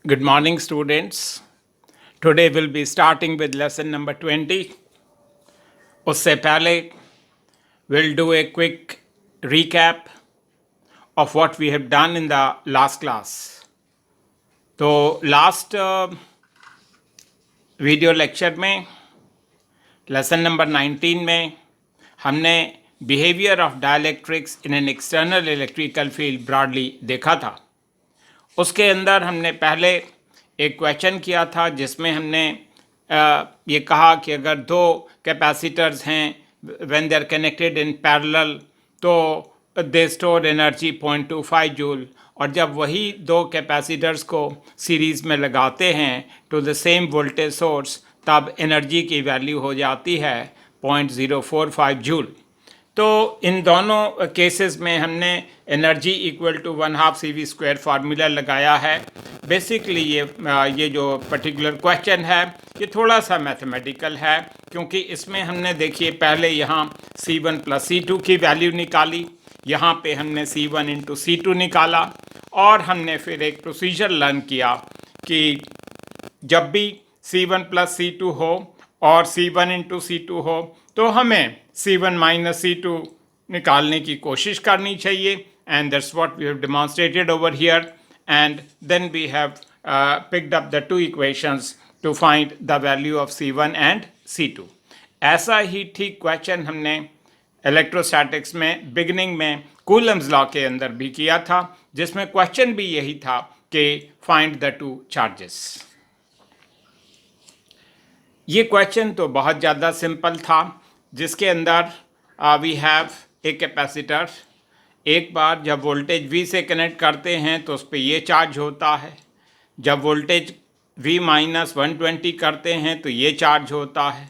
Good morning, students. Today we'll be starting with lesson number 20. उससे पहले we'll do a quick recap of what we have done in the last class. तो last video lecture में lesson number 19 में हमने behaviour of dielectrics in an external electrical field broadly देखा था। उसके अंदर हमने पहले एक क्वेश्चन किया था जिसमें हमने ये कहा कि अगर दो कैपेसिटर्स हैं when they are connected in parallel तो दे स्टोर एनर्जी 0.25 जूल, और जब वही दो कैपेसिटर्स को सीरीज़ में लगाते हैं to the same voltage source तब एनर्जी की वैल्यू हो जाती है 0.045 जूल। तो इन दोनों केसेस में हमने energy equal to 1/2 CV² formula लगाया है। बेसिकली ये जो पर्टिकुलर क्वेश्चन है ये थोड़ा सा मैथमेटिकल है, क्योंकि इसमें हमने देखिए पहले यहाँ C1 + C2 की वैल्यू निकाली, यहाँ पे हमने C1 × C2 निकाला, और हमने फिर एक प्रोसीजर लर्न किया कि जब भी C1 + C2 हो और C1 × C2 हो तो हमें C1 - C2 निकालने की कोशिश करनी चाहिए, and that's what we have demonstrated over here, and then we have picked up the two equations to find the value of C1 and C2। ऐसा ही ठीक क्वेश्चन हमने इलेक्ट्रोस्टैटिक्स में बिगिनिंग में कूलम्स लॉ के अंदर भी किया था, जिसमें क्वेश्चन भी यही था कि फाइंड द टू चार्जेस। ये क्वेश्चन तो बहुत ज़्यादा सिंपल था, जिसके अंदर वी हैव ए कैपेसिटर। एक बार जब वोल्टेज V से कनेक्ट करते हैं तो उस पर ये चार्ज होता है, जब वोल्टेज V - 120 करते हैं तो ये चार्ज होता है।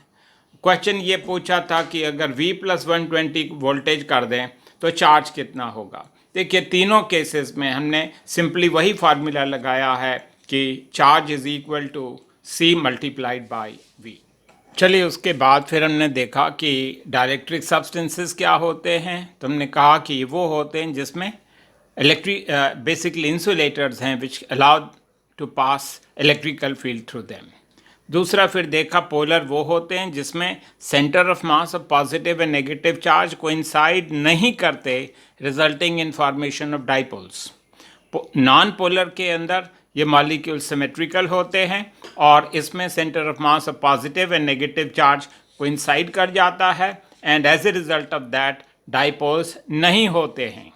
क्वेश्चन ये पूछा था कि अगर V + 120 वोल्टेज कर दें तो चार्ज कितना होगा। देखिए तीनों केसेस में हमने सिंपली वही फार्मूला लगाया है कि charge is equal to C × V। चलिए उसके बाद फिर हमने देखा कि डाइलेक्ट्रिक सब्सटेंसेस क्या होते हैं। तो हमने कहा कि वो होते हैं जिसमें बेसिकली इंसुलेटर्स हैं which allow to pass electrical field through them. दूसरा फिर देखा पोलर वो होते हैं जिसमें centre of mass of positive and negative charge coincide नहीं करते, resulting in formation of dipoles. Non polar के अंदर ये मॉलिक्यूल सिमेट्रिकल होते हैं और इसमें centre of mass of positive and negative charge coincide कर जाता है, and as a result of that dipoles नहीं होते हैं।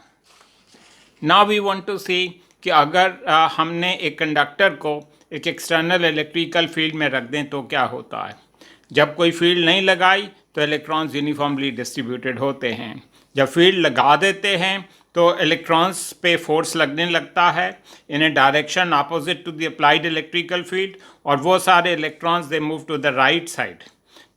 नाउ वी वांट टू सी कि अगर हमने एक कंडक्टर को एक एक्सटर्नल इलेक्ट्रिकल फील्ड में रख दें तो क्या होता है। जब कोई फील्ड नहीं लगाई तो इलेक्ट्रॉन्स यूनिफॉर्मली डिस्ट्रीब्यूटेड होते हैं, जब फील्ड लगा देते हैं तो इलेक्ट्रॉन्स पे फोर्स लगने लगता है in a direction opposite to the applied electrical field, और वो सारे electrons they move to the right side.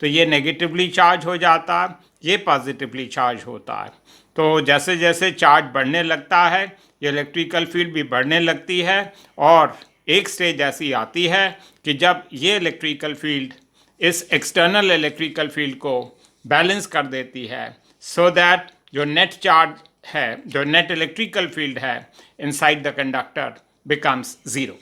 तो ये नेगेटिवली चार्ज हो जाता है, ये पॉजिटिवली चार्ज होता है। तो जैसे जैसे चार्ज बढ़ने लगता है ये इलेक्ट्रिकल फील्ड भी बढ़ने लगती है, और एक स्टेज ऐसी आती है कि जब ये इलेक्ट्रिकल फील्ड इस एक्सटर्नल इलेक्ट्रिकल फील्ड को बैलेंस कर देती है, सो दैट जो नेट चार्ज है, जो नेट इलेक्ट्रिकल फील्ड है inside the conductor becomes zero.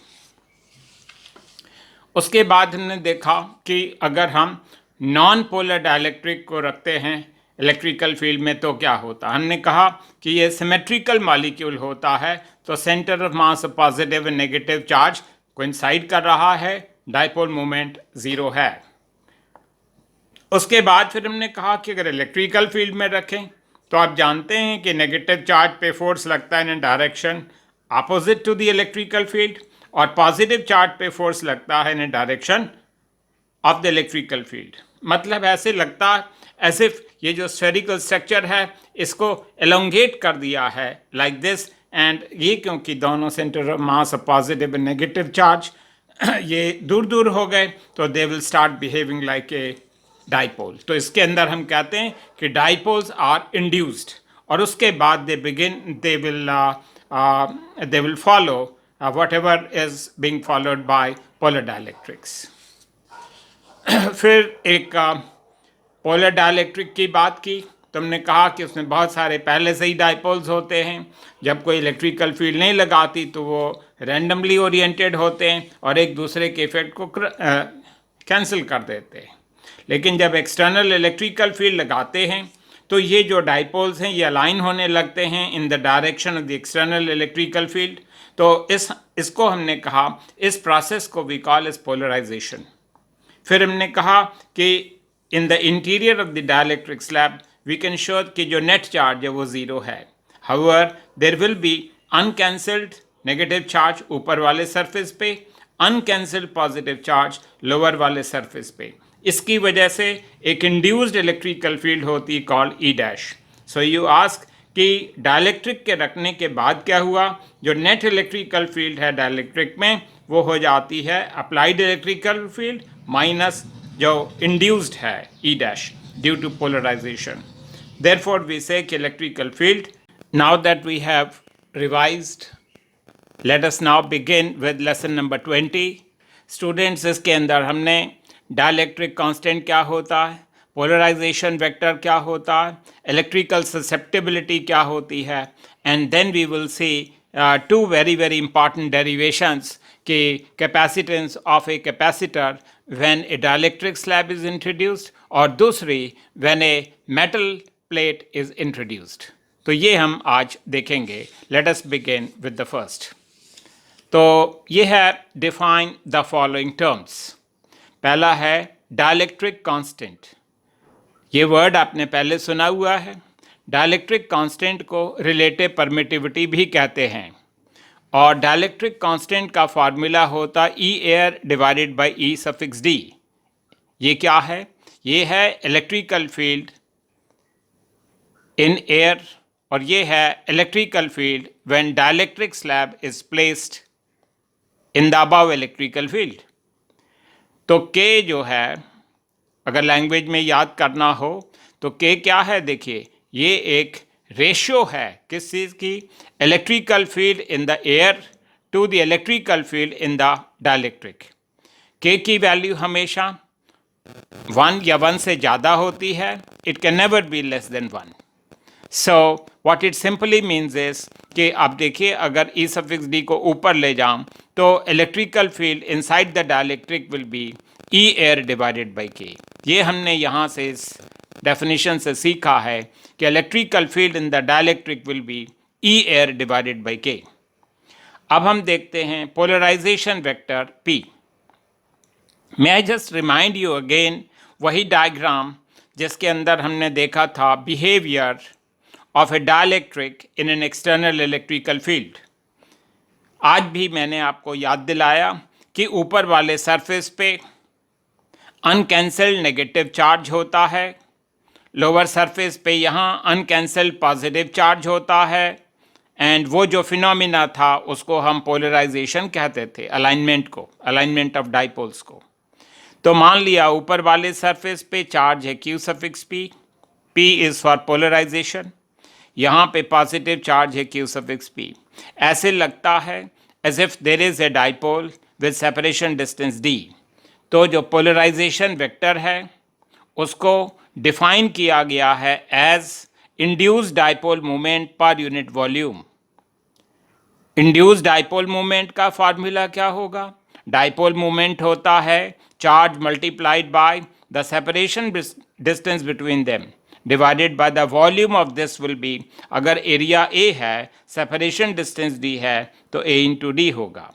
उसके बाद हमने देखा कि अगर हम नॉन पोलर डाइलेक्ट्रिक को रखते हैं इलेक्ट्रिकल फील्ड में तो क्या होता। हमने कहा कि ये सिमेट्रिकल मॉलिक्यूल होता है, तो centre of mass of positive and negative charge coincide कर रहा है, डाइपोल मोमेंट ज़ीरो है। उसके बाद फिर हमने कहा कि अगर इलेक्ट्रिकल फील्ड में रखें तो आप जानते हैं कि नेगेटिव चार्ज पे फोर्स लगता है in direction opposite to the electrical field, और पॉजिटिव चार्ज पे फोर्स लगता है in direction of the electrical field. मतलब ऐसे लगता है एज इफ ये जो स्फेरिकल स्ट्रक्चर है इसको एलोंगेट कर दिया है लाइक दिस, एंड ये क्योंकि दोनों centre of mass of positive and negative charge ये दूर दूर हो गए तो they will start behaving like a dipole. तो इसके अंदर हम कहते हैं कि डाइपोल्स आर इंड्यूस्ड, और उसके बाद they will follow what ever is being followed by polar dielectrics. फिर एक पोलर डाइलेक्ट्रिक की बात की तो हमने कहा कि उसमें बहुत सारे पहले से ही डाइपोल्स होते हैं। जब कोई इलेक्ट्रिकल फील्ड नहीं लगाती तो वो रैंडमली ओरिएंटेड होते हैं और एक दूसरे के इफेक्ट को कैंसिल कर देते हैं। लेकिन जब एक्सटर्नल इलेक्ट्रिकल फील्ड लगाते हैं तो ये जो डाइपोल्स हैं ये अलाइन होने लगते हैं in the direction of the external electrical field. तो इसको हमने कहा, इस प्रोसेस को वी कॉल एज पोलराइजेशन। फिर हमने कहा कि in the interior of the dielectric slab we can show कि जो नेट चार्ज है वो ज़ीरो है। However there will be uncancelled negative charge ऊपर वाले सरफेस पे, अनकैंसल्ड पॉजिटिव चार्ज लोअर वाले सरफेस पे। इसकी वजह से एक इंड्यूस्ड इलेक्ट्रिकल फील्ड होती है called E dash. So you ask कि डाइलेक्ट्रिक के रखने के बाद क्या हुआ, जो नेट इलेक्ट्रिकल फील्ड है डाइलेक्ट्रिक में वो हो जाती है अप्लाइड इलेक्ट्रिकल फील्ड माइनस जो इंड्यूस्ड है E dash due to polarisation. Therefore we say कि electrical field. Now that we have revised, let us now begin with lesson number 20। Students, इसके अंदर हमने डाइलेक्ट्रिक कांस्टेंट क्या होता है, पोलराइजेशन वेक्टर क्या होता है, इलेक्ट्रिकल ससेप्टिबिलिटी क्या होती है, and then we will see two very very important derivations कि capacitance of a capacitor when a dielectric slab is introduced और दूसरी when a metal plate is introduced. तो ये हम आज देखेंगे। Let us begin with the first. तो ये है डिफाइन द फॉलोइंग टर्म्स। पहला है डाइलेक्ट्रिक कांस्टेंट। ये वर्ड आपने पहले सुना हुआ है। डाइलेक्ट्रिक कांस्टेंट को रिलेटिव परमिटिविटी भी कहते हैं और डाइलेक्ट्रिक कांस्टेंट का फार्मूला होता E air divided by E suffix D. ये क्या है? ये है इलेक्ट्रिकल फील्ड इन एयर और ये है electrical field when dielectric slab is placed in the above electrical field. तो K जो है, अगर लैंग्वेज में याद करना हो तो K क्या है? देखिए, ये एक रेशियो है किस चीज़ की? Electrical field in the air to the electrical field in the dielectric. K की वैल्यू हमेशा 1 या 1 से ज़्यादा होती है। It can never be less than 1। So what it simply means is कि आप देखिए, अगर ई सफिक्स डी को ऊपर ले जाऊं तो electrical field inside the dielectric will be E air divided by K. ये हमने यहाँ से इस डेफिनेशन से सीखा है कि electrical field in the dielectric will be E air divided by K. अब हम देखते हैं polarisation vector P। May I just remind you again वही डायग्राम जिसके अंदर हमने देखा था behaviour of a dielectric in an external electrical field। आज भी मैंने आपको याद दिलाया कि ऊपर वाले सरफेस पे अनकैंसल्ड नेगेटिव चार्ज होता है, लोअर सरफेस पे यहाँ अनकैंसल्ड पॉजिटिव चार्ज होता है, एंड वो जो फिनोमिना था उसको हम पोलराइजेशन कहते थे, अलाइनमेंट को, अलाइनमेंट ऑफ डाइपोल्स को। तो मान लिया ऊपर वाले सरफेस पे चार्ज है Q suffix P, P is for polarisation, यहाँ पे पॉजिटिव चार्ज है Q सफिक्स P। ऐसे लगता है as if there is a dipole with separation distance D। तो जो पोलराइजेशन वेक्टर है उसको डिफाइन किया गया है as induced dipole moment per unit volume. Induced dipole moment का फार्मूला क्या होगा? डाइपोल मोमेंट होता है charge multiplied by the separation distance between them divided by the volume of this will be, अगर एरिया A है, separation distance D है तो A into D होगा।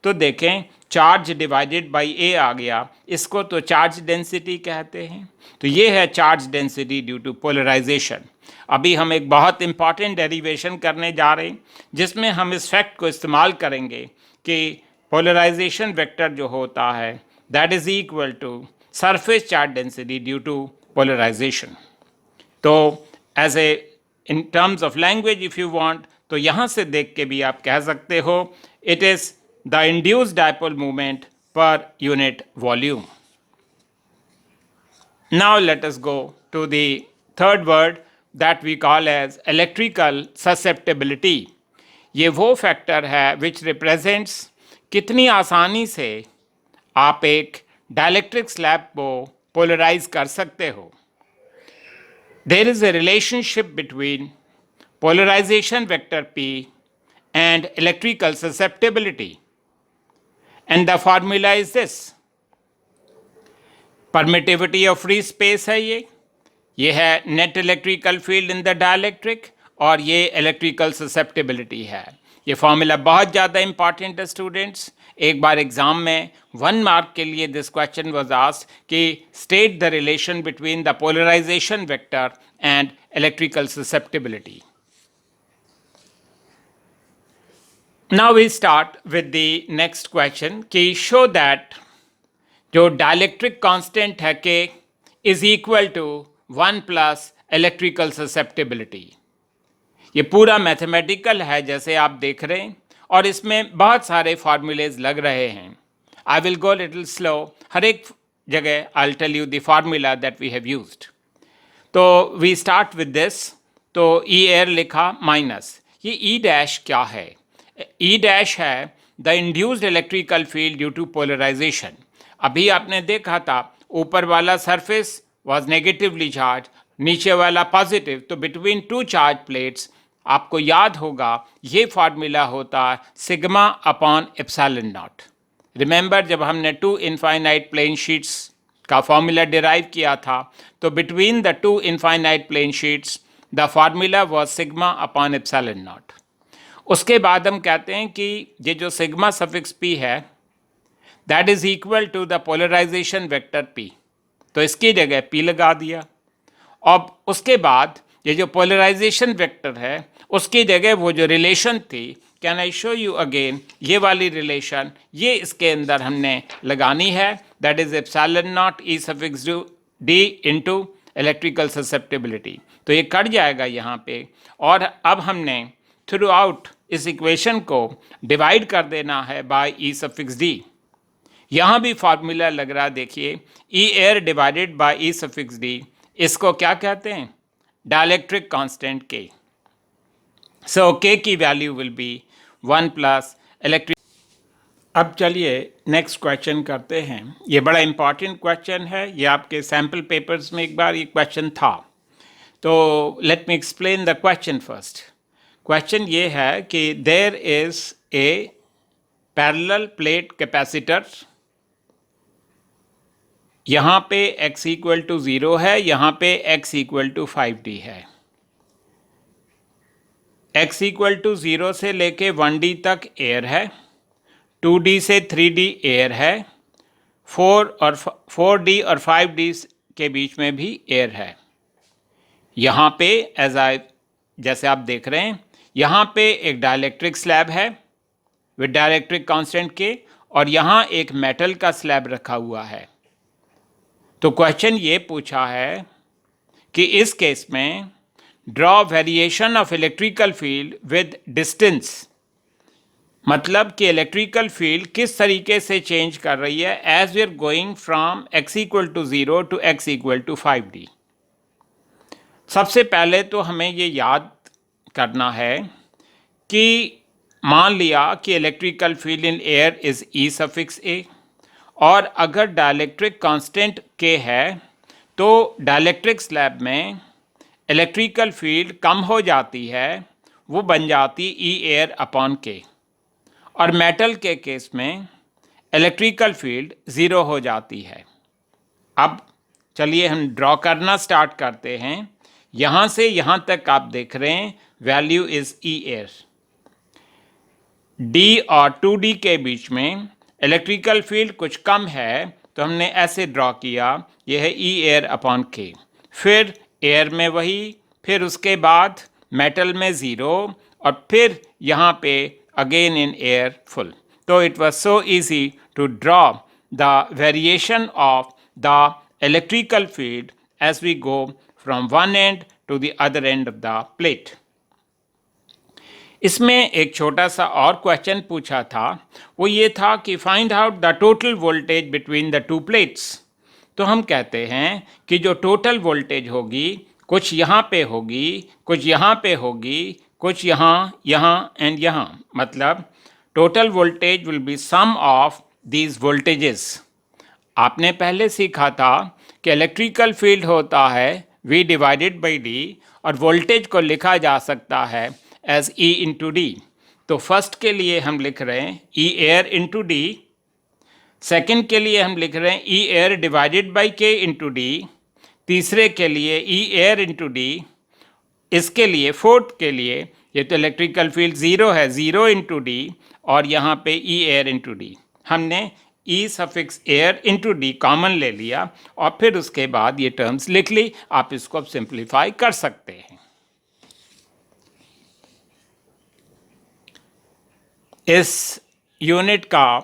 तो देखें, चार्ज डिवाइडेड बाय A आ गया, इसको तो चार्ज डेंसिटी कहते हैं। तो ये है charge density due to polarisation. अभी हम एक बहुत इंपॉर्टेंट डेरिवेशन करने जा रहे हैं जिसमें हम इस फैक्ट को इस्तेमाल करेंगे कि पोलराइजेशन वेक्टर जो होता है that is equal to surface charge density due to polarization. तो as a in terms of language if you want, तो यहाँ से देख के भी आप कह सकते हो it is the induced dipole moment per unit volume. Now let us go to the third word that we call as electrical susceptibility. ये वो फैक्टर है विच रिप्रेजेंट्स कितनी आसानी से आप एक डाइलेक्ट्रिक स्लैब को पोलराइज कर सकते हो। there is a relationship between polarization vector P and electrical susceptibility. And the formula is this. Permittivity of free space है ये है net electrical field in the dielectric, और ये इलेक्ट्रिकल ससेप्टिबिलिटी है. ये फॉर्मूला बहुत ज़्यादा इंपॉर्टेंट है स्टूडेंट्स. एक बार एग्जाम में 1 मार्क के लिए दिस क्वेश्चन वाज आस्क्ड कि state the relation between the polarisation vector and electrical susceptibility. Now we start with the next question कि शो दैट जो डायलैक्ट्रिक कांस्टेंट है K is equal to 1 plus electrical susceptibility. ये पूरा mathematical है जैसे आप देख रहे हैं, और इसमें बहुत सारे फार्मूलेज लग रहे हैं. I will go little slow. हर एक जगह I will tell you the formula that we have used. तो वी स्टार्ट विद दिस. तो ई एयर लिखा माइनस. ये ई डैश क्या है? ई डैश है the induced electrical field due to polarisation. अभी आपने देखा था ऊपर वाला सरफेस वॉज नेगेटिवली चार्ज, नीचे वाला पॉजिटिव. तो बिटवीन टू चार्ज प्लेट्स आपको याद होगा ये फार्मूला होता है sigma upon epsilon nought. Remember जब हमने 2 इनफाइनाइट प्लेन शीट्स का फार्मूला डिराइव किया था, तो between the 2 infinite plane sheets the formula was sigma upon epsilon nought. उसके बाद हम कहते हैं कि ये जो सिग्मा सफिक्स पी है that is equal to the polarisation vector P. तो इसकी जगह पी लगा दिया. अब उसके बाद ये जो पोलराइजेशन वेक्टर है उसकी जगह वो जो रिलेशन थी, can I show you again, ये वाली रिलेशन ये इसके अंदर हमने लगानी है. That is epsilon not E suffix D into electrical susceptibility. तो ये कट जाएगा यहाँ पे, और अब हमने थ्रू आउट इस इक्वेशन को डिवाइड कर देना है बाय ई सफिक्स डी. यहाँ भी फार्मूला लग रहा देखिए, E air divided by E suffix D. इसको क्या कहते हैं? डायलैक्ट्रिक कांस्टेंट के. सो के की value will be 1 plus electric. अब चलिए नेक्स्ट क्वेश्चन करते हैं. ये बड़ा इंपॉर्टेंट क्वेश्चन है. ये आपके सैम्पल पेपर्स में एक बार ये क्वेश्चन था. तो let me explain the question first. Question ये है कि there is a parallel plate capacitor. यहाँ पे x इक्वल टू 0 है, यहाँ पे x इक्वल टू 5d है. x इक्वल टू 0 से लेके 1d तक एयर है, 2d से 3d एयर है, 4d और 5d के बीच में भी एयर है. यहाँ पे जैसे आप देख रहे हैं यहाँ पे एक डायलैक्ट्रिक स्लैब है विद डायलैक्ट्रिक कांस्टेंट के, और यहाँ एक मेटल का स्लैब रखा हुआ है. तो क्वेश्चन ये पूछा है कि इस केस में draw variation of electrical field with distance. मतलब कि इलेक्ट्रिकल फील्ड किस तरीके से चेंज कर रही है as we are going from x equal to 0 to x equal to 5d. सबसे पहले तो हमें ये याद करना है कि मान लिया कि electrical field in air is E suffix ए, और अगर डायलैक्ट्रिक कांस्टेंट के है तो डायलैक्ट्रिक स्लैब में इलेक्ट्रिकल फील्ड कम हो जाती है, वो बन जाती ई एयर अपॉन के, और मेटल के केस में इलेक्ट्रिकल फील्ड 0 हो जाती है. अब चलिए हम ड्रॉ करना स्टार्ट करते हैं. यहाँ से यहाँ तक आप देख रहे हैं value is E air. D और 2d के बीच में इलेक्ट्रिकल फील्ड कुछ कम है, तो हमने ऐसे ड्रॉ किया, यह है ई एयर अपॉन के. फिर एयर में वही, फिर उसके बाद मेटल में 0, और फिर यहाँ पे अगेन इन एयर फुल. तो it was so easy to draw the variation of the electrical field as we go from one end to the other end of the plate. इसमें एक छोटा सा और क्वेश्चन पूछा था, वो ये था कि find out the total voltage between the two plates. तो हम कहते हैं कि जो टोटल वोल्टेज होगी कुछ यहाँ पे होगी, कुछ यहाँ पे होगी, कुछ यहाँ, यहाँ एंड यहाँ. मतलब total voltage will be sum of these voltages. आपने पहले सीखा था कि इलेक्ट्रिकल फील्ड होता है V डिवाइडेड बाई डी, और वोल्टेज को लिखा जा सकता है एज E इंटू डी। तो फर्स्ट के लिए हम लिख रहे हैं E air into D, second के लिए हम लिख रहे हैं E air divided by K into D, तीसरे के लिए E एयर इंटू डी, इसके लिए फोर्थ के लिए ये तो इलेक्ट्रिकल फील्ड ज़ीरो है, ज़ीरो इंटू डी, और यहाँ पे E एयर इंटू डी। हमने E suffix air into D common ले लिया और फिर उसके बाद ये टर्म्स लिख ली। आप इसको अब सिंप्लीफाई कर सकते हैं। इस यूनिट का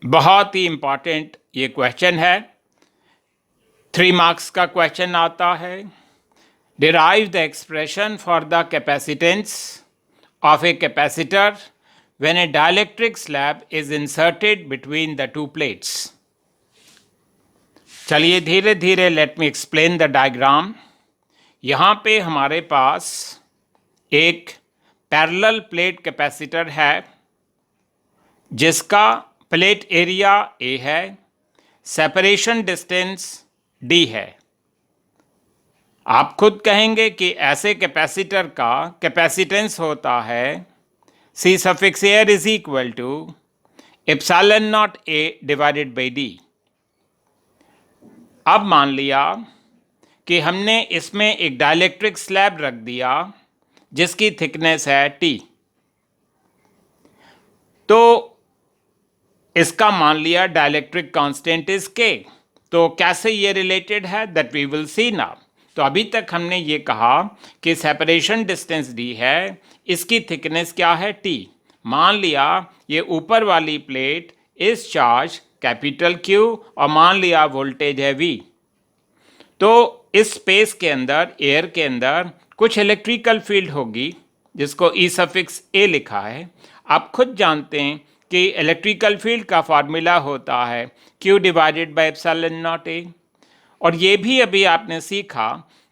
बहुत ही इम्पॉर्टेंट ये क्वेश्चन है, 3 मार्क्स का क्वेश्चन आता है। Derive the expression for the capacitance of a capacitor when a dielectric slab is inserted between the two plates. चलिए धीरे धीरे late me explain the diagram. यहाँ पे हमारे पास एक पैरेलल प्लेट कैपेसिटर है जिसका प्लेट एरिया A है, सेपरेशन डिस्टेंस D है। आप खुद कहेंगे कि ऐसे कैपेसिटर का कैपेसिटेंस होता है C suffix air is equal to epsilon not A divided by D। अब मान लिया कि हमने इसमें एक डाइलेक्ट्रिक स्लैब रख दिया जिसकी थिकनेस है T, तो इसका मान लिया डाइलेक्ट्रिक कांस्टेंट इज K। तो कैसे ये रिलेटेड है that we will see now. तो अभी तक हमने ये कहा कि सेपरेशन डिस्टेंस D है, इसकी थिकनेस क्या है T। मान लिया ये ऊपर वाली प्लेट इस चार्ज कैपिटल Q और मान लिया वोल्टेज है V। तो इस स्पेस के अंदर, एयर के अंदर कुछ इलेक्ट्रिकल फील्ड होगी जिसको E सफिक्स A लिखा है। आप खुद जानते हैं कि इलेक्ट्रिकल फील्ड का फार्मूला होता है Q divided by epsilon not A। और ये भी अभी आपने सीखा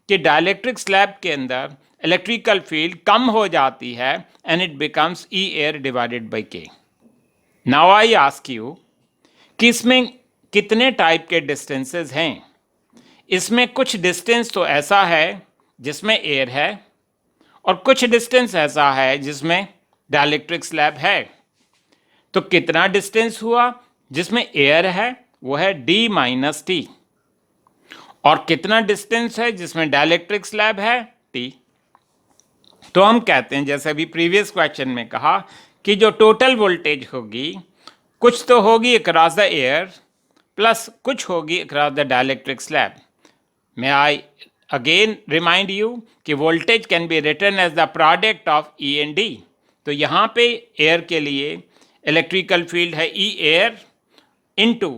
कि डाइलेक्ट्रिक स्लैब के अंदर इलेक्ट्रिकल फील्ड कम हो जाती है and it becomes E air divided by K। Now I ask you कि इसमें कितने टाइप के डिस्टेंसेस हैं। इसमें कुछ डिस्टेंस तो ऐसा है जिसमें एयर है और कुछ डिस्टेंस ऐसा है जिसमें डाइलेक्ट्रिक स्लैब है। तो कितना डिस्टेंस हुआ जिसमें एयर है वो है D माइनस T, और कितना डिस्टेंस है जिसमें डाइलेक्ट्रिक स्लैब है T। तो हम कहते हैं जैसे अभी प्रीवियस क्वेश्चन में कहा कि जो टोटल वोल्टेज होगी कुछ तो होगी अक्रॉस द एयर प्लस कुछ होगी across the dielectric slab. May I again remind you कि voltage can be written as the product of E and D। तो यहाँ पे एयर के लिए इलेक्ट्रिकल फील्ड है E एयर इनटू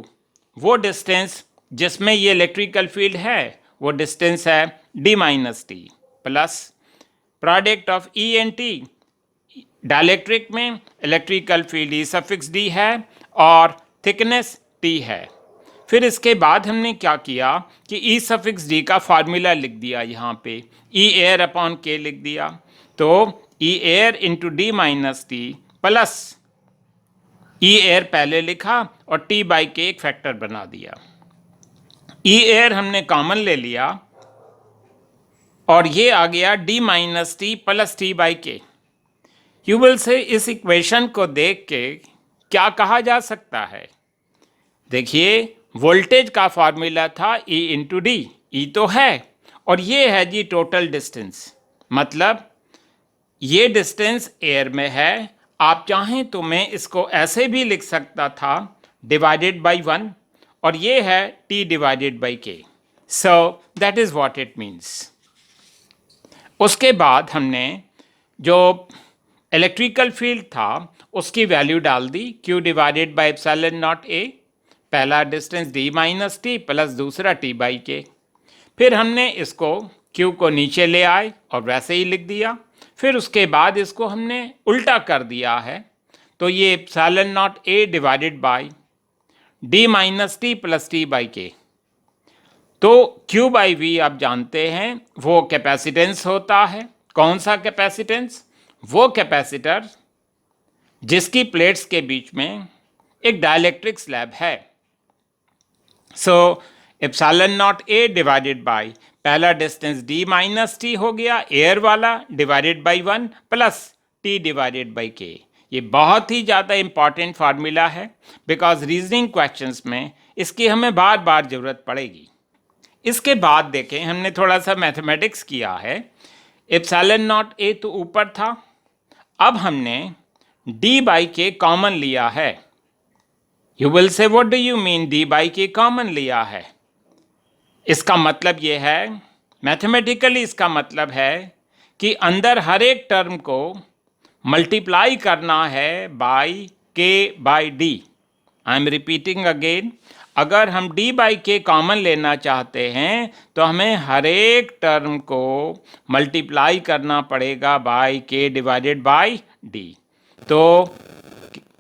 वो डिस्टेंस जिसमें ये इलेक्ट्रिकल फील्ड है, वो डिस्टेंस है D minus T plus product of E and T। Dielectric में electrical field E suffix D है और थिकनेस T है। फिर इसके बाद हमने क्या किया कि E सफिक्स D का फार्मूला लिख दिया, यहाँ पे E एयर अपॉन K लिख दिया। तो E air into D minus T plus E air पहले लिखा और T बाई K एक फैक्टर बना दिया। E एयर हमने कॉमन ले लिया और ये आ गया D minus T plus T by K। You will से इस इक्वेशन को देख के क्या कहा जा सकता है। देखिए वोल्टेज का फार्मूला था E इंटू डी, E तो है और ये है जी टोटल डिस्टेंस, मतलब ये डिस्टेंस एयर में है। आप चाहें तो मैं इसको ऐसे भी लिख सकता था डिवाइडेड बाई 1, और ये है T divided by K। So that is what it means. उसके बाद हमने जो इलेक्ट्रिकल फील्ड था उसकी वैल्यू डाल दी Q divided by epsilon not A, पहला distance D minus T plus दूसरा T बाई K। फिर हमने इसको Q को नीचे ले आए और वैसे ही लिख दिया। फिर उसके बाद इसको हमने उल्टा कर दिया है, तो ये epsilon not A divided by D minus T plus T by K। तो Q बाई V आप जानते हैं वो कैपेसिटेंस होता है। कौन सा कैपेसिटेंस? वो कैपेसिटर जिसकी प्लेट्स के बीच में एक डाइलेक्ट्रिक स्लैब है। So epsilon naught A divided by पहला डिस्टेंस d माइनस टी हो गया एयर वाला divided by 1 plus t divided by k। ये बहुत ही ज़्यादा इंपॉर्टेंट फार्मूला है बिकॉज रीजनिंग क्वेश्चंस में इसकी हमें बार बार ज़रूरत पड़ेगी। इसके बाद देखें हमने थोड़ा सा मैथमेटिक्स किया है। एप्सिलॉन नॉट ए तो ऊपर था, अब हमने d बाई के कॉमन लिया है। यू विल से what do you mean d by के कॉमन लिया है? इसका मतलब ये है, मैथमेटिकली इसका मतलब है कि अंदर हर एक टर्म को मल्टीप्लाई करना है बाई के by D. I am repeating again, अगर हम d बाई के कॉमन लेना चाहते हैं तो हमें हर एक टर्म को मल्टीप्लाई करना पड़ेगा by k divided by d। तो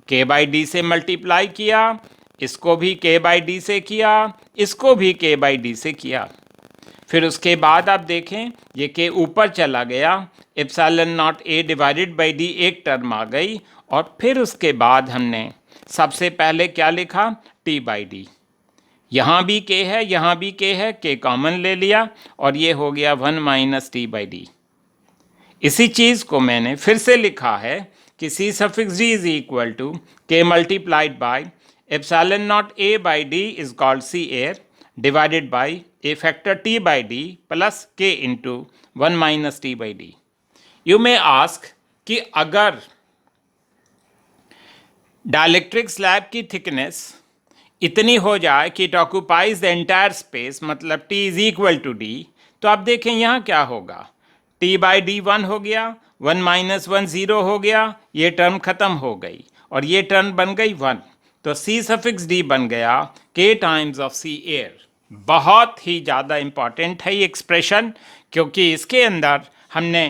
k बाई डी से मल्टीप्लाई किया, इसको भी k बाई डी से किया, इसको भी k बाई डी से किया। फिर उसके बाद आप देखें ये k ऊपर चला गया, epsilon naught A divided by D एक टर्म आ गई, और फिर उसके बाद हमने सबसे पहले क्या लिखा? t by D. यहाँ भी k है, यहाँ भी k है, k कॉमन ले लिया और ये हो गया 1 माइनस टी बाई डी। इसी चीज़ को मैंने फिर से लिखा है कि c suffix d is equal to k multiplied by epsilon not a by d is called c air divided by a factor t by d plus k into 1 minus T by D. You may ask कि अगर dielectric slab की thickness इतनी हो जाए कि it occupies the entire space, मतलब t is equal to d, तो आप देखें यहाँ क्या होगा? t बाई डी 1 हो गया, 1 माइनस 1 0 हो गया, ये टर्म ख़त्म हो गई और ये टर्म बन गई 1, तो c सफिक्स d बन गया k times of c air. बहुत ही ज़्यादा इम्पॉर्टेंट है ये एक्सप्रेशन, क्योंकि इसके अंदर हमने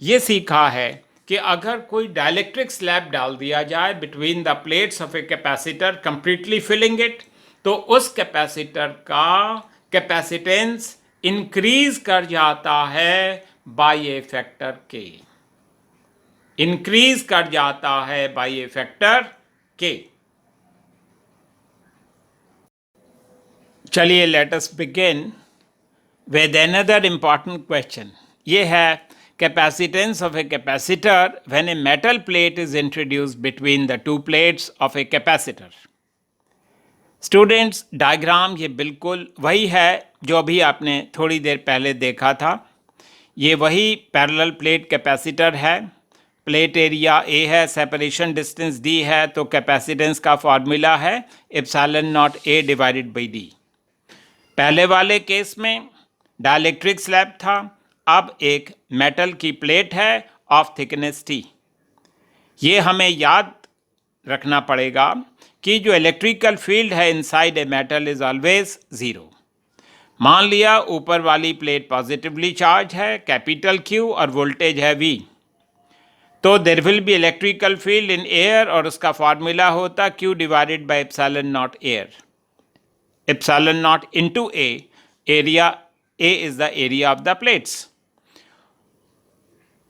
ये सीखा है कि अगर कोई डाइलेक्ट्रिक स्लैब डाल दिया जाए between the plates of a capacitor completely filling it, तो उस कैपेसिटर का कैपेसिटेंस इंक्रीज कर जाता है by a factor K. Increase कर जाता है बाय ए फैक्टर के। चलिए let us begin with another important question. ये है capacitance of a capacitor when a metal plate is introduced between the two plates of a capacitor. Students, diagram ये बिल्कुल वही है जो अभी आपने थोड़ी देर पहले देखा था। ये वही पैरेलल प्लेट कैपेसिटर है, प्लेट एरिया A है, सेपरेशन डिस्टेंस D है, तो कैपेसिटेंस का फॉर्मूला है epsilon not A divided by D। पहले वाले केस में डाइलेक्ट्रिक स्लैब था, अब एक मेटल की प्लेट है ऑफ थिकनेस T। ये हमें याद रखना पड़ेगा कि जो इलेक्ट्रिकल फील्ड है inside a metal is always 0। मान लिया ऊपर वाली प्लेट पॉजिटिवली चार्ज है, कैपिटल Q, और वोल्टेज है V, तो there will be electrical field in air, और उसका फॉर्मूला होता Q divided by epsilon nought air. Epsilon not into A, area A is the area of the plates.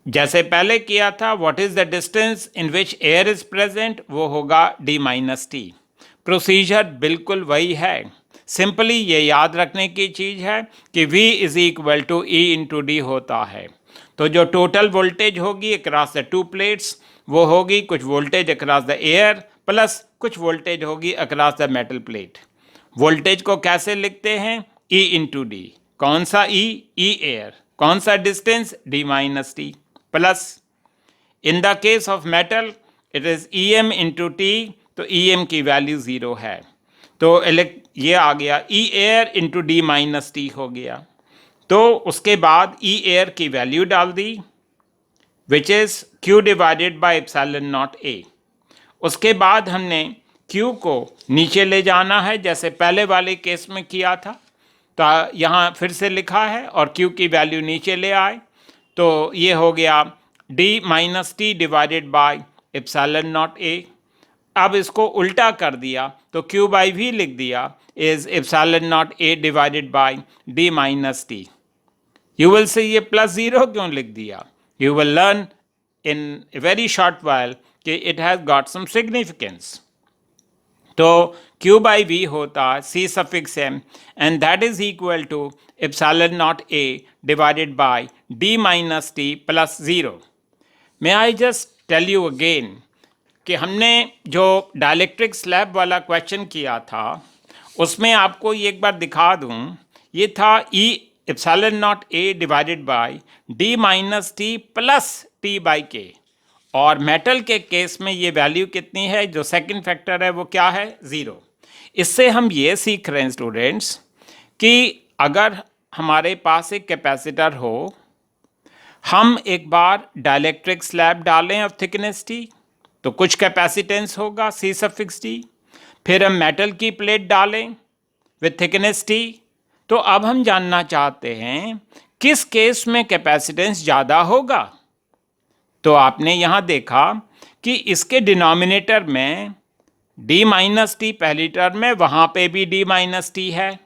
जैसे पहले किया था, what is the distance in which air is present, वो होगा d minus T. Procedure बिल्कुल वही है, simply ये याद रखने की चीज़ है कि v is equal to E into D होता है। तो जो टोटल वोल्टेज होगी अक्रॉस द टू प्लेट्स वो होगी कुछ voltage across the air plus कुछ वोल्टेज होगी across the metal plate. Voltage को कैसे लिखते हैं? E into D. कौन सा E? E air. कौन सा distance? d minus T plus in the case of metal it is EM into T, तो EM की वैल्यू 0 है, तो ये आ गया E air into D minus T हो गया। तो उसके बाद E एयर की वैल्यू डाल दी which is Q divided by epsilon not A। उसके बाद हमने Q को नीचे ले जाना है जैसे पहले वाले केस में किया था, तो यहाँ फिर से लिखा है और Q की वैल्यू नीचे ले आए, तो ये हो गया d minus T divided by epsilon not A। अब इसको उल्टा कर दिया तो Q बाई V लिख दिया is epsilon not A divided by d minus T. You will say ये प्लस 0 क्यों लिख दिया? You will learn in a very short while कि it has got some significance. तो Q बाई वी होता C suffix M and that is equal to epsilon not A divided by D minus T plus 0। May I just tell you again कि हमने जो dielectric slab वाला question किया था उसमें आपको ये एक बार दिखा दूं, ये था E epsilon not A divided by D minus T plus T by K, और मेटल के केस में ये वैल्यू कितनी है, जो सेकंड फैक्टर है वो क्या है, 0। इससे हम ये सीख रहे हैं स्टूडेंट्स कि अगर हमारे पास एक कैपेसिटर हो, हम एक बार डाइलेक्ट्रिक स्लैब डालें ऑफ थिकनेस T तो कुछ कैपेसिटेंस होगा C सफिक्स D, फिर हम मेटल की प्लेट डालें विथ थिकनेस T, तो अब हम जानना चाहते हैं किस केस में कैपेसिटेंस ज़्यादा होगा। तो आपने यहाँ देखा कि इसके डिनोमिनेटर में D माइनस टी पहली टर्म में, वहाँ पे भी D माइनस टी है,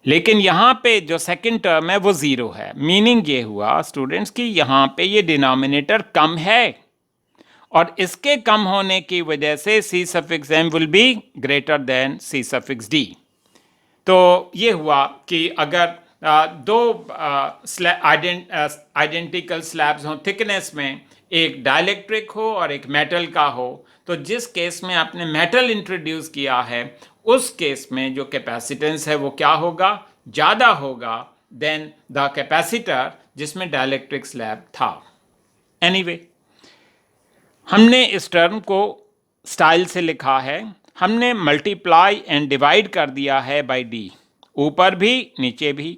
लेकिन यहाँ पे जो सेकंड टर्म है वो 0 है। मीनिंग ये हुआ स्टूडेंट्स कि यहाँ पे ये डिनोमिनेटर कम है, और इसके कम होने की वजह से C suffix M will be greater than C suffix D। तो ये हुआ कि अगर दो आइडेंटिकल स्लैब्स हों थिकनेस में, एक डाइलेक्ट्रिक हो और एक मेटल का हो, तो जिस केस में आपने मेटल इंट्रोड्यूस किया है उस केस में जो कैपेसिटेंस है वो क्या होगा, ज़्यादा होगा देन द कैपेसिटर जिसमें डाइलेक्ट्रिक स्लैब था। एनीवे, हमने इस टर्म को स्टाइल से लिखा है, हमने मल्टीप्लाई एंड डिवाइड कर दिया है बाय D, ऊपर भी नीचे भी।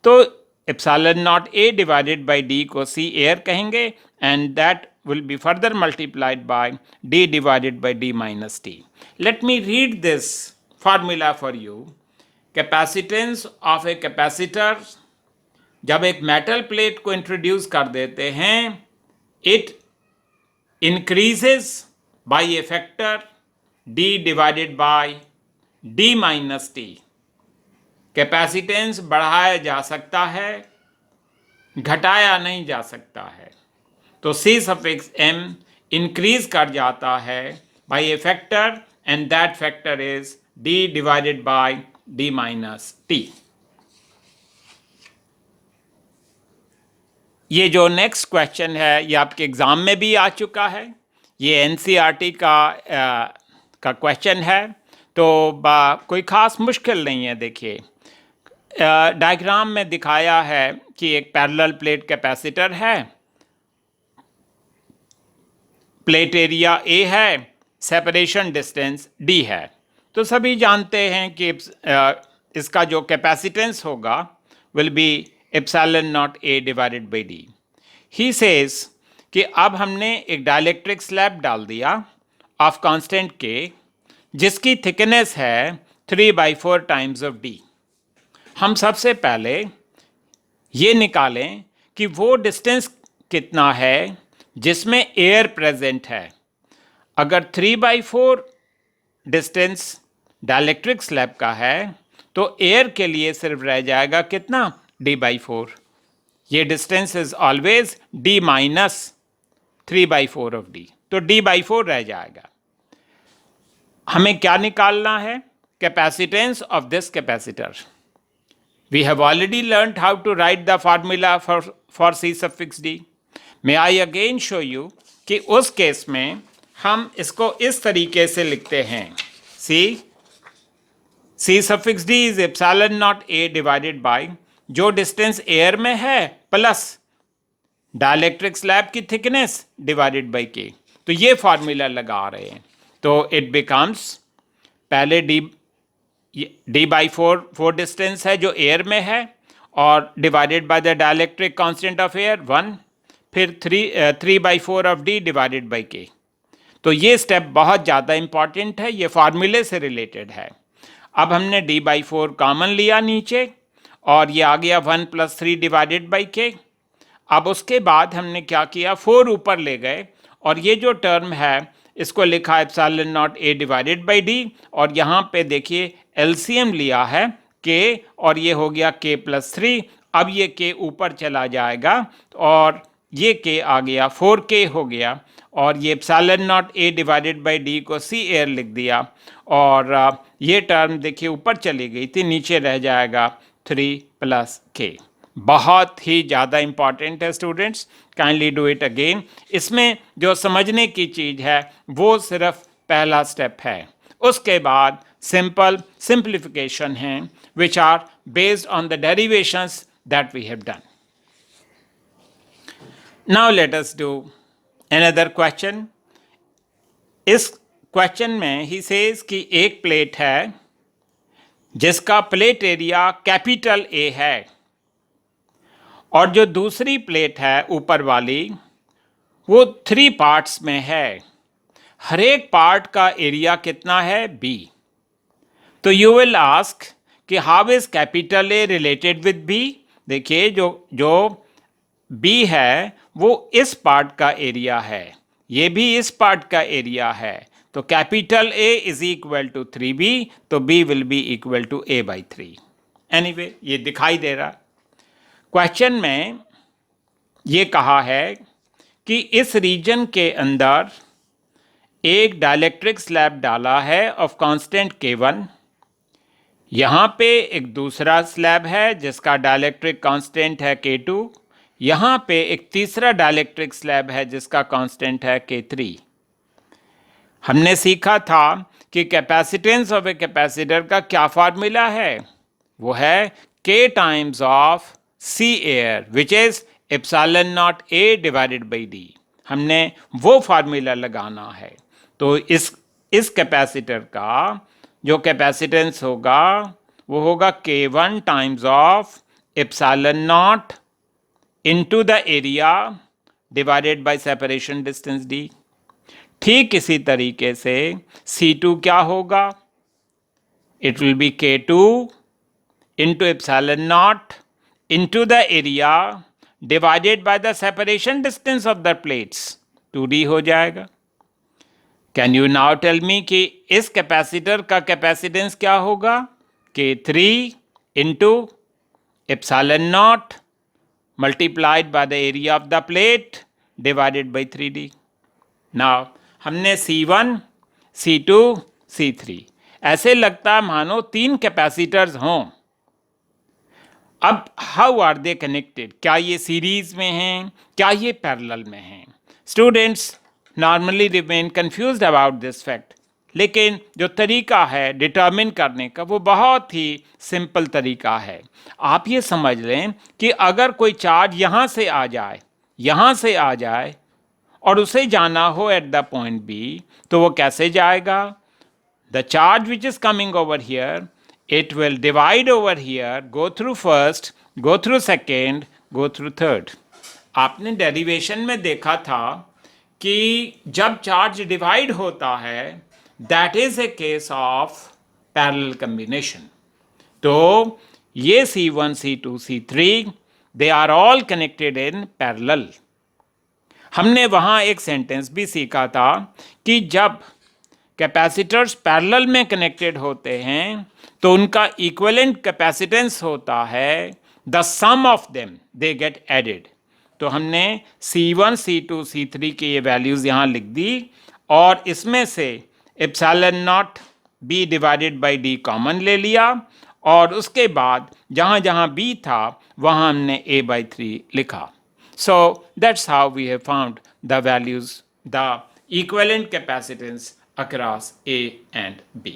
तो epsilon not A divided by D को C एयर कहेंगे and that will be further multiplied by D divided by D minus T। Let me read this formula for you. Capacitance of a capacitor, जब एक metal plate को introduce कर देते हैं, it increases by a factor D divided by D minus T। Capacitance बढ़ाया जा सकता है, घटाया नहीं जा सकता है। तो C सफिक्स M इंक्रीज कर जाता है by a factor and that factor is D divided by D minus T। ये जो नेक्स्ट क्वेश्चन है ये आपके एग्ज़ाम में भी आ चुका है, ये NCERT का क्वेश्चन है, तो कोई ख़ास मुश्किल नहीं है। देखिए डायग्राम में दिखाया है कि एक पैरेलल प्लेट कैपेसिटर है, प्लेट एरिया A है, सेपरेशन डिस्टेंस D है। तो सभी जानते हैं कि इसका जो कैपेसिटेंस होगा will be epsilon not A divided by D। He says कि अब हमने एक डाइलेक्ट्रिक स्लैब डाल दिया ऑफ कांस्टेंट K जिसकी थिकनेस है 3/4 टाइम्स ऑफ D। हम सबसे पहले ये निकालें कि वो डिस्टेंस कितना है जिसमें एयर प्रेजेंट है। अगर 3/4 डिस्टेंस डाइलेक्ट्रिक स्लैब का है तो एयर के लिए सिर्फ रह जाएगा कितना, D/4। ये distance is always D minus 3/4 of D, तो D/4 रह जाएगा। हमें क्या निकालना है, capacitance of this capacitor. We have already learned how to write the formula for C suffix D। May I again show you कि उस केस में हम इसको इस तरीके से लिखते हैं, C suffix D is epsilon not A divided bye जो डिस्टेंस एयर में है प्लस डाइलेक्ट्रिक स्लैब की थिकनेस डिवाइडेड बाय K। तो ये फार्मूला लगा रहे हैं, तो इट बिकम्स पहले D/4 डिस्टेंस है जो एयर में है और divided by the dielectric constant of air 1, फिर 3/4 of D divided by K। तो ये स्टेप बहुत ज़्यादा इंपॉर्टेंट है, ये फार्मूले से रिलेटेड है। अब हमने D/4 कॉमन लिया नीचे और ये आ गया 1 + 3 डिवाइडेड बाई K। अब उसके बाद हमने क्या किया, 4 ऊपर ले गए और ये जो टर्म है इसको लिखा epsilon not A divided by D, और यहाँ पे देखिए LCM लिया है K और ये हो गया K + 3। अब ये K ऊपर चला जाएगा और ये K आ गया, 4K हो गया, और ये epsilon not A divided by D को C एयर लिख दिया, और ये टर्म देखिए ऊपर चली गई थी, नीचे रह जाएगा 3 + K। बहुत ही ज़्यादा इम्पॉर्टेंट है students, kindly do it again. इसमें जो समझने की चीज़ है वो सिर्फ पहला स्टेप है, उसके बाद सिंप्लीफिकेशन हैं which are based on the derivations that we have done. Now let us do another question. इस क्वेश्चन में ही सेज कि एक प्लेट है जिसका प्लेट एरिया कैपिटल A है, और जो दूसरी प्लेट है ऊपर वाली वो 3 पार्ट्स में है। हर एक पार्ट का एरिया कितना है? B। तो यू विल आस्क कि how is capital A related with B। देखिए जो B है वो इस पार्ट का एरिया है, ये भी इस पार्ट का एरिया है, तो capital A is equal to 3B, तो B will be equal to A/3। Anyway ये दिखाई दे रहा। क्वेश्चन में ये कहा है कि इस रीजन के अंदर एक डाइलेक्ट्रिक स्लैब डाला है ऑफ कांस्टेंट K1, यहाँ पे एक दूसरा स्लैब है जिसका डाइलेक्ट्रिक कांस्टेंट है K2, यहाँ पे एक तीसरा डाइलेक्ट्रिक स्लैब है जिसका कांस्टेंट है K3। हमने सीखा था कि कैपेसिटेंस ऑफ ए कैपेसिटर का क्या फार्मूला है? वो है K times of C air which is epsilon not A divided by D। हमने वो फार्मूला लगाना है। तो इस कैपेसिटर का जो कैपेसिटेंस होगा वो होगा K1 times of epsilon not into the area divided by separation distance D। ठीक इसी तरीके से C2 क्या होगा? It will be K2 into epsilon naught into the area divided by the separation distance of the plates, 2D हो जाएगा। Can you now tell me कि इस कैपेसिटर का कैपेसिटेंस क्या होगा? K3 into epsilon naught multiplied by the area of the plate divided by 3D। Now हमने C1, C2, C3 ऐसे लगता है मानो 3 कैपेसिटर्स हों। अब हाउ आर दे कनेक्टेड? क्या ये सीरीज में हैं, क्या ये पैरेलल में हैं? Students normally remain confused about this fact, लेकिन जो तरीका है डिटर्मिन करने का वो बहुत ही सिंपल तरीका है। आप ये समझ लें कि अगर कोई चार्ज यहाँ से आ जाए, यहाँ से आ जाए और उसे जाना हो एट द पॉइंट B, तो वो कैसे जाएगा? The charge which is coming over here, it will divide over here, go through first, go through second, go through third। आपने डेरिवेशन में देखा था कि जब चार्ज डिवाइड होता है that is a case of parallel combination. तो ये C1, C2, C3 they are all connected in parallel. हमने वहाँ एक सेंटेंस भी सीखा था कि जब कैपेसिटर्स पैरेलल में कनेक्टेड होते हैं तो उनका इक्विवेलेंट कैपेसिटेंस होता है the sum of them they get added. तो हमने C1, C2, C3 की ये वैल्यूज़ यहाँ लिख दी, और इसमें से epsilon not B divided by D common ले लिया, और उसके बाद जहाँ जहाँ B था वहाँ हमने A/3 लिखा। So that's how we have found the values, the equivalent capacitance across A and B।